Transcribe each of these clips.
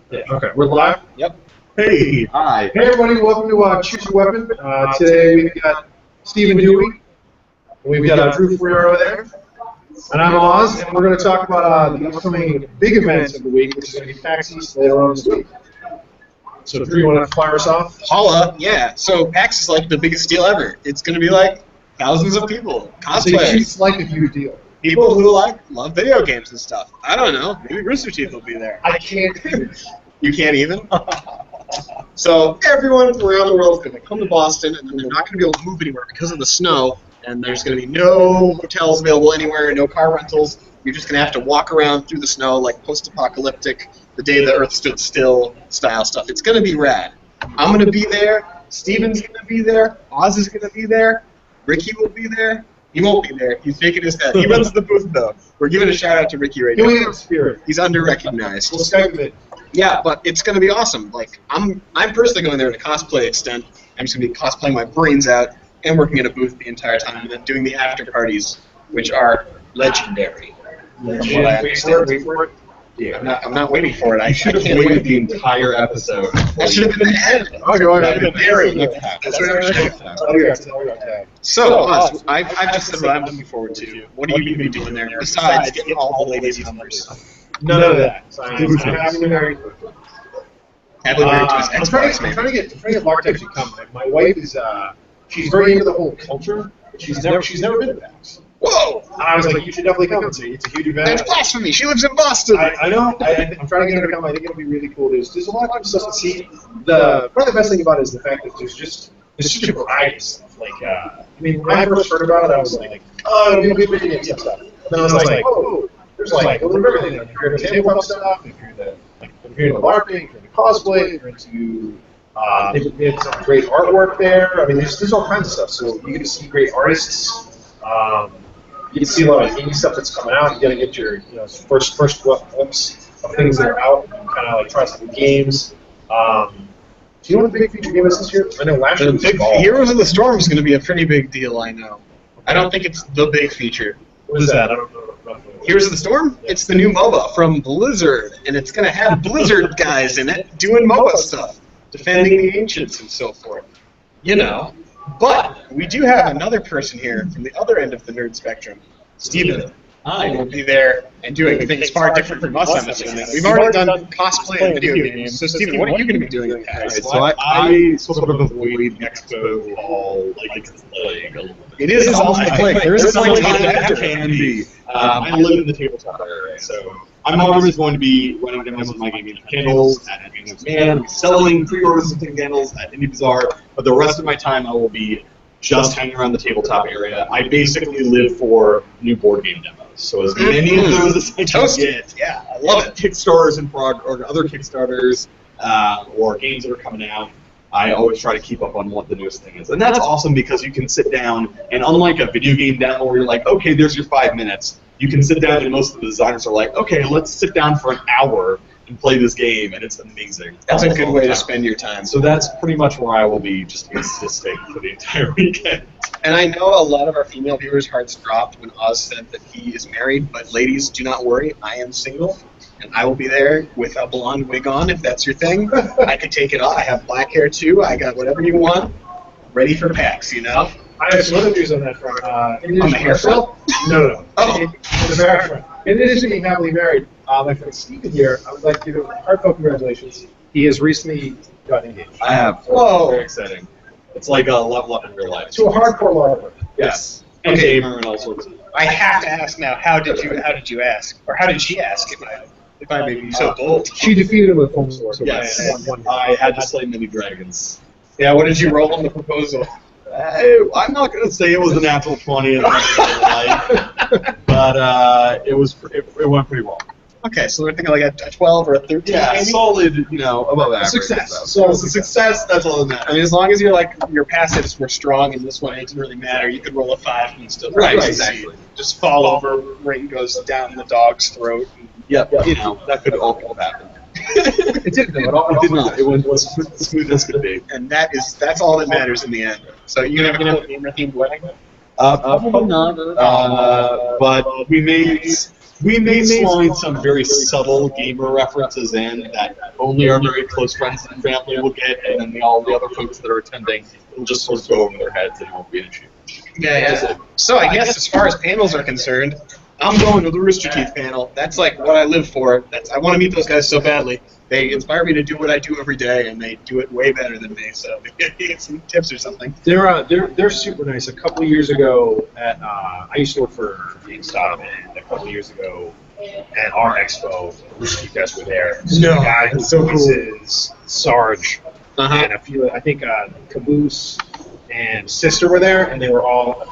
Yeah, okay, we're live? Yep. Hey! Hi. Hey everybody, welcome to Choose Your Weapon. Today we've got Stephen Dewey, we've got Drew Freer over there, and I'm Oz, and we're going to talk about the upcoming big events of the week, which is going to be PAX East later on this week. So Drew, you want to fire us off? Holla, yeah. So PAX is like the biggest deal ever. It's going to be like thousands of people, So cosplayers, it's like a huge deal. people who love video games and stuff. I don't know. Maybe Rooster Teeth will be there. I can't. You can't even? So everyone around the world is going to come to Boston, and then they're not going to be able to move anywhere because of the snow, and there's going to be no hotels available anywhere, no car rentals. You're just going to have to walk around through the snow like post-apocalyptic, the day the Earth stood still style stuff. It's going to be rad. I'm going to be there. Steven's going to be there. Oz is going to be there. Ricky will be there. He won't be there. He's shaking his head. He runs the booth, though. We're giving a shout-out to Ricky right now. Doing it in spirit. He's under-recognized. We'll Skype him in. Yeah, but it's going to be awesome. Like, I'm personally going there to cosplay extent. I'm just going to be cosplaying my brains out and working at a booth the entire time and then doing the after parties, which are legendary. From what I understand. Wait for it. Yeah, I'm not waiting for it. I should have can't waited wait. the entire episode. That should have been the end. Okay, That'd have been very. That's what I should. So, Oz, I've just said what I'm looking forward to. What are you going to be doing there besides getting all the ladies' numbers? None of that. I'm happily married. Happily married to his I'm ex-wife, trying to get Mark to actually come. My wife is she's very into the whole culture. But she's never been to PAX. Whoa! And I was like, you should definitely come. It's a huge event. That's blasphemy. She lives in Boston. I know. I'm trying to get her to come. I think it'll be really cool. There's a lot of fun stuff to see. Probably the best thing about it is the fact that there's such a variety of stuff. Like, I mean, when I first heard about it, I was like, oh, it'll be video games and stuff. And then I was like, oh, there's like a little bit of everything. If you're into tabletop stuff, if you're into LARPing, if you're into cosplay, if you're into they have some great artwork there. I mean, there's all kinds of stuff. So you get to see great artists. You can see a lot of indie stuff that's coming out. You got to get your first glimpse of things that are out and kind of like try some games. Do you know what the big feature game is this year? I know last year was Golf. Heroes of the Storm is going to be a pretty big deal, I know. I don't think it's the big feature. What is that? I don't know. Heroes of the Storm? It's the new MOBA from Blizzard, and it's going to have Blizzard guys in it doing MOBA stuff, defending the ancients and so forth. You know. But we do have another person here from the other end of the nerd spectrum, Steven. Hi. Will be there and doing things far different from us, I'm assuming. We've already done cosplay and video games. So, Steven, what are you going to be doing at PAX? So I sort of avoid Expo Hall like it's the plague a little bit. It is almost the plague. There is a plague after It can be. I live in the tabletop area, so I'm always going to be running demos with my gaming candles at Games Man, selling pre-orders of candles at Indie Bazaar, but the rest of my time I will be just hanging around the tabletop area. I basically live for new board game demos. So as many of those as I can get. Yeah, I love it. Kickstarters and or other Kickstarters or games that are coming out. I always try to keep up on what the newest thing is. And that's awesome because you can sit down and unlike a video game demo where you're like, okay, there's your 5 minutes, you can sit down and most of the designers are like, okay, let's sit down for an hour and play this game, and it's amazing. That's a good way to spend your time. So that's pretty much where I will be just existing for the entire weekend. And I know a lot of our female viewers' hearts dropped when Oz said that he is married, but ladies, do not worry, I am single, and I will be there with a blonde wig on if that's your thing. I can take it off. I have black hair too. I got whatever you want. Ready for PAX, you know? I have some other news on that front. On the hair front? No. Oh. The marriage front. In addition to being happily married, my friend Stephen here, I would like to give him heartfelt congratulations. He has recently gotten engaged. I have. Whoa. Very exciting. It's like a level up in real life. To a hardcore LARPer. Yes. And gamer and all sorts of. I have to ask now, how did you ask? Or how did she ask, if I may be so bold? She defeated him with home source. Yes. One. I had to slay many dragons. Yeah, what did you roll on the proposal? I'm not going to say it was a natural 20 in life, but it went pretty well. Okay, so we're thinking like a 12 or a 13, Yeah, maybe? solid, above average. Success. So it's a success, that's all that I matters. mean, as long as your passives were strong and this one, it didn't really matter. You could roll a 5 and still Right, succeed. exactly. Just fall over, ring goes down the dog's throat. Yep, that could all have happened. It didn't, though. It did not. It went smooth as could be. And that's all that matters in the end. So you gonna have a gamer-themed wedding? Probably not. But we may We may slide some very subtle gamer references in that only our very close friends and family will get, and then all the other folks that are attending will just sort of go over their heads and it won't be an issue. Yeah. So I guess as far as panels are concerned, I'm going to the Rooster Teeth panel. That's like what I live for. I want to meet those guys so badly. They inspire me to do what I do every day, and they do it way better than me. So maybe get some tips or something. They're super nice. A couple of years ago, I used to work for GameStop, and a couple of years ago at our expo, you guys were there. No, the guy who that's so cool. voices Sarge, and I think Caboose and Sister were there, and they were all.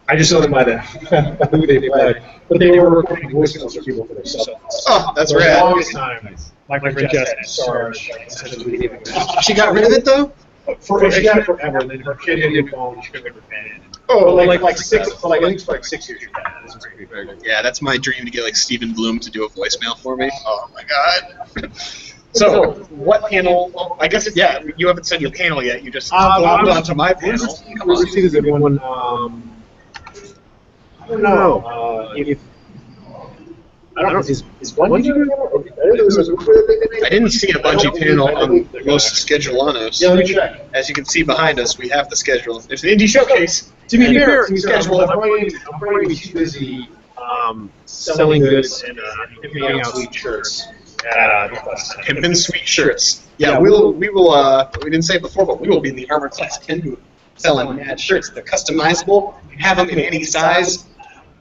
I just know them by who they played, but they were recording voicemails for people for themselves. Oh, that's For the rad. longest time, my friend Jess had Sarge. She got rid of it though. She had it forever, and then her kid had a phone. She couldn't repay it. Oh, But like 6, I think it's like 6 years. She had it. This was pretty big. Yeah, that's my dream to get like Stephen Bloom to do a voicemail for me. Oh my god. So, what panel? Well, I guess you haven't said your panel yet. You just logged onto my panel. Let's see, does everyone? I don't know. I don't know. Is Bungie doing it? I didn't see a Bungie panel on most schedule on us. Yeah, let me check. As you can see behind us, we have the schedule. There's an indie showcase. To be fair, schedule. I'm probably too busy selling goods and giving out sweet shirts. Pimpin' sweet shirts. Yeah, we will. We didn't say it before, but we will be in the Armor Class 10 booth selling mad shirts. They're customizable. You have them in any size.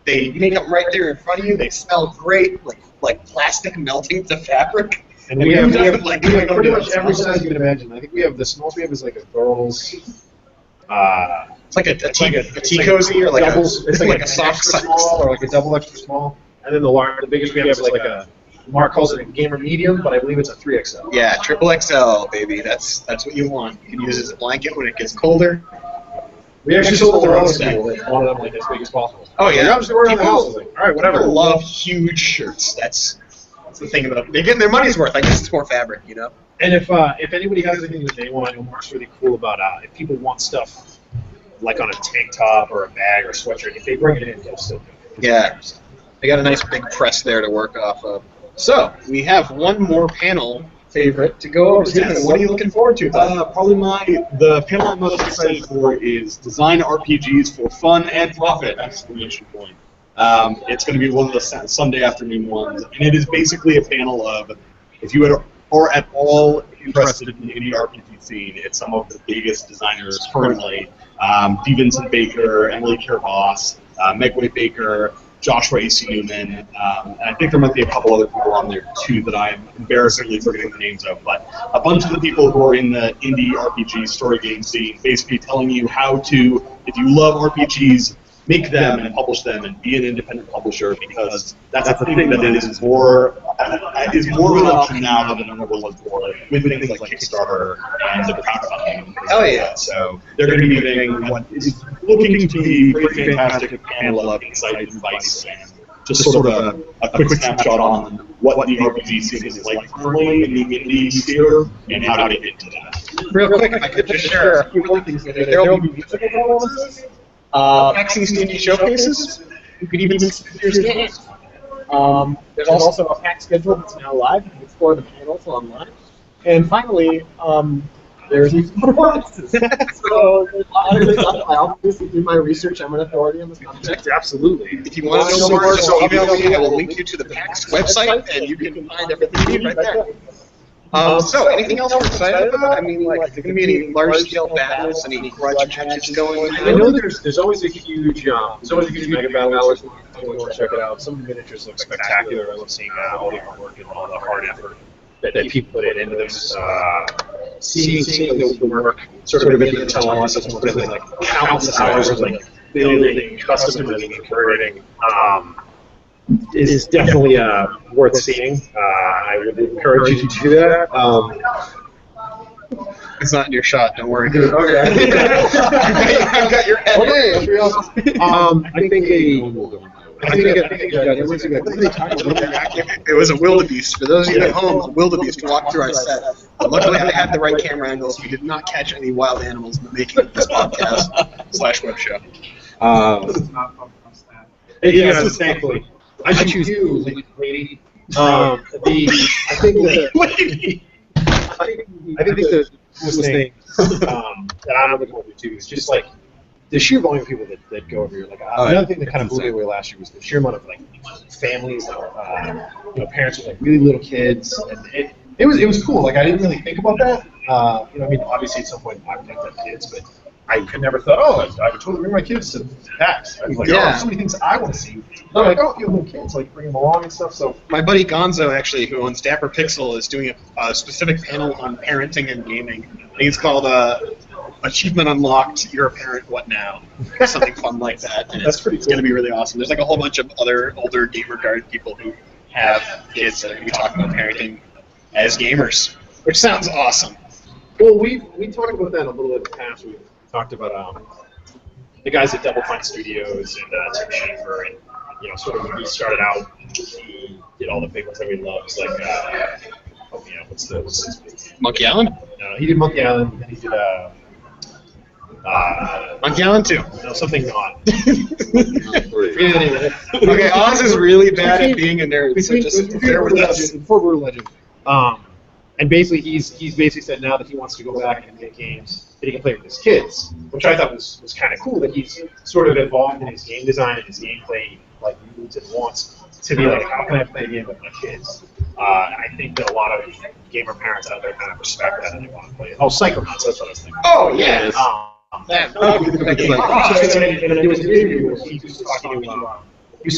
They make them right there in front of you. They smell great, like plastic melting to fabric. And we have pretty much every size you can imagine. I think we have the smallest we have is like a girl's. It's like a tea cozy or like it's like a soft extra small or like a double extra small. And then the biggest we have is like a. Mark calls it a gamer medium, but I believe it's a 3XL. Yeah, triple XL, baby. That's what you want. You can use it as a blanket when it gets colder. We actually sold our own people that wanted them like as big as possible. Oh yeah, obviously we're around the house. Like, all right, whatever. People love huge shirts. That's the thing about it. They're getting their money's worth. I guess it's more fabric, you know. And if anybody has anything that they want, I know Mark's really cool about if people want stuff like on a tank top or a bag or a sweatshirt, if they bring it in, they'll still do it. Yeah, they got a nice big press there to work off of. So we have one more panel favorite to go over. What are you looking forward to? Probably the panel I'm most excited for is Design RPGs for Fun and Profit! Exclamation point. It's going to be one of the Sunday afternoon ones, and it is basically a panel of, if you are at all interested in the indie RPG scene, it's some of the biggest designers currently. D. Vincent Baker, Emily Kirvoss, Megway Baker, Joshua A.C. Newman, and I think there might be a couple other people on there too that I'm embarrassingly forgetting the names of, but a bunch of the people who are in the indie RPG story game scene basically telling you how to, if you love RPGs, make them and publish them and be an independent publisher, because that's the thing that is more of an option now than it ever was before, with things like Kickstarter and the crowdfunding. Hell yeah. So they're going to be giving what is looking to be a pretty fantastic panel of insight and advice and just sort of a quick snapshot on what the RPG scene is like currently in the indie sphere and how to get into that. Real quick, if I could just share a few more things with you. There will be musical performances, PAX East Indie showcases. You could even submit your games. There's also a PAX schedule that's now live. You can explore the panels online. And finally, there's musical performances. So I'll obviously do my research. I'm an authority on this subject. Absolutely. If you want to know more, just email me. I will link you to the PAX website, and you can find everything you need right there. So, anything else we're excited about? I mean, like, is there going to be any large-scale battles, any grudge matches going on? I know there's always a huge mega battle. I want to check it out. Some of the miniatures look spectacular. I love seeing all the artwork and all the hard effort that people put into this. Seeing the work sort of in the telling us like countless hours of like building, customizing, and converting. Is definitely worth seeing. I would encourage you to do that. It's not in your shot, don't worry. Okay. I've got your head. Okay. It was a wildebeest. For those of you at home, a wildebeest walked through our set. But luckily, I had the right camera angles. We did not catch any wild animals in the making of this podcast /web show. Yes, thankfully. I choose you, lady. I think the coolest thing that I'm looking forward to is just like the sheer volume of people that go over here. Like another thing that kind of blew me away last year was the sheer amount of like families, parents with like really little kids, and it was cool. Like I didn't really think about that. I mean, obviously at some point I would like to have kids, but I could never thought, I would totally bring my kids to PAX. I was like, Yeah. so many things I want to see. And I'm like, you have little kids, like bring them along and stuff. So My buddy Gonzo, actually, who owns Dapper Pixel, is doing a specific panel on parenting and gaming. I think it's called Achievement Unlocked, You're a Parent, What Now? Something fun like that. And That's pretty It's going to be really awesome. There's like a whole bunch of other older gamer guard people who have kids that are going to be talking about parenting as gamers, which sounds awesome. well, we talked about that a little bit in the past. We talked about the guys at Double Fine Studios and Tim Schafer, and sort of when he started out, he did all the big ones that we loved. It's like what's his big? Monkey Island? No, he did Monkey Island, and he did Monkey Island 2. something not. Okay, Oz is really bad at being a nerd, so just bear with us. Before Brutal Legend. And basically, he's basically said now that he wants to go back and make games that he can play with his kids, which I thought was kind of cool. That he's sort of evolved in his game design and his gameplay, like needs and wants to be like, how can I play a game with my kids? And I think that a lot of gamer parents out there kind of respect that and they want to play it. Oh, Psychonauts, that's what I was thinking. Oh, yes. And there was an interview where he was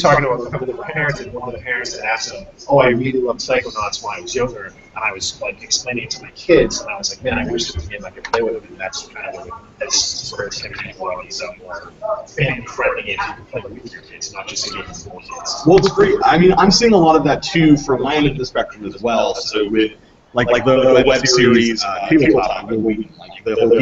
talking to a couple of parents, and one of the parents had asked him, I really loved Psychonauts when I was younger, and I was like explaining it to my kids, and I was like, man, I wish there was a game I could play with them, and that's kind of that's sort of similar more family-friendly games you can play with your kids, not just a game for kids. Well, it's great. I mean, I'm seeing a lot of that too from my end of the spectrum as well. So with like the web series, Tabletop, the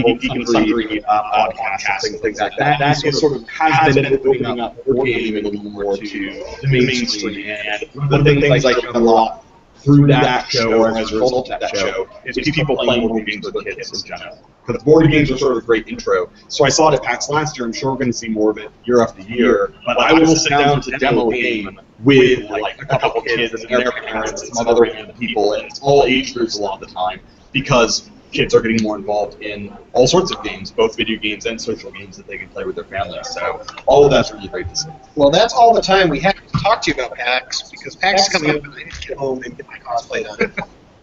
whole Geek and Sundry podcast, and things like that. That sort of has been opening up board gaming a little more to the mainstream. And one of the things I get a lot through that show, or as a result of that show, is people playing board games with kids in general. Because board games are sort of a great intro. So I saw it at PAX last year. I'm sure we're going to see more of it year after year. But I will sit down to demo a game with like a couple kids and their parents and some other random people, and it's all age groups a lot of the time because kids are getting more involved in all sorts of games, both video games and social games that they can play with their families. So all of that's really great to see. Well, that's all the time we have to talk to you about PAX, because PAX is coming up and I need to get home and get my cosplay done.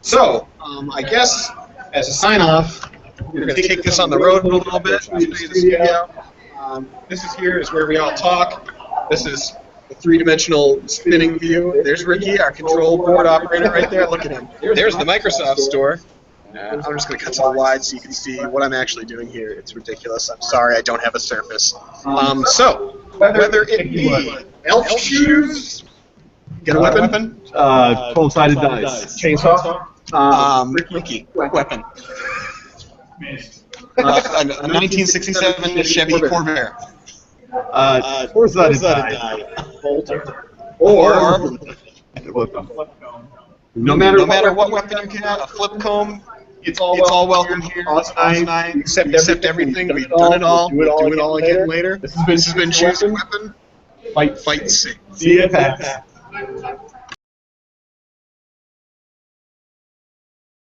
So, I guess, as a sign-off, we're going to take this on the road a little bit. This is where we all talk. This is the three-dimensional spinning view. There's Ricky, our control board operator right there. Look at him. There's the Microsoft Store. I'm just going to cut to the wide so you can see what I'm actually doing here. It's ridiculous. I'm sorry, I don't have a Surface. So, whether it be elf shoes, get a weapon, 12-sided dice. Chainsaw? Ricky, weapon. A 1967 Chevy Corvair. 4-sided die. Bolter. Or, No no matter what weapon you get, a flip comb, it's all welcome here. Oz and I accept everything. We've done it all. We'll do it all again later. This has been Choose a Weapon. Fight Safe. See you at PAX.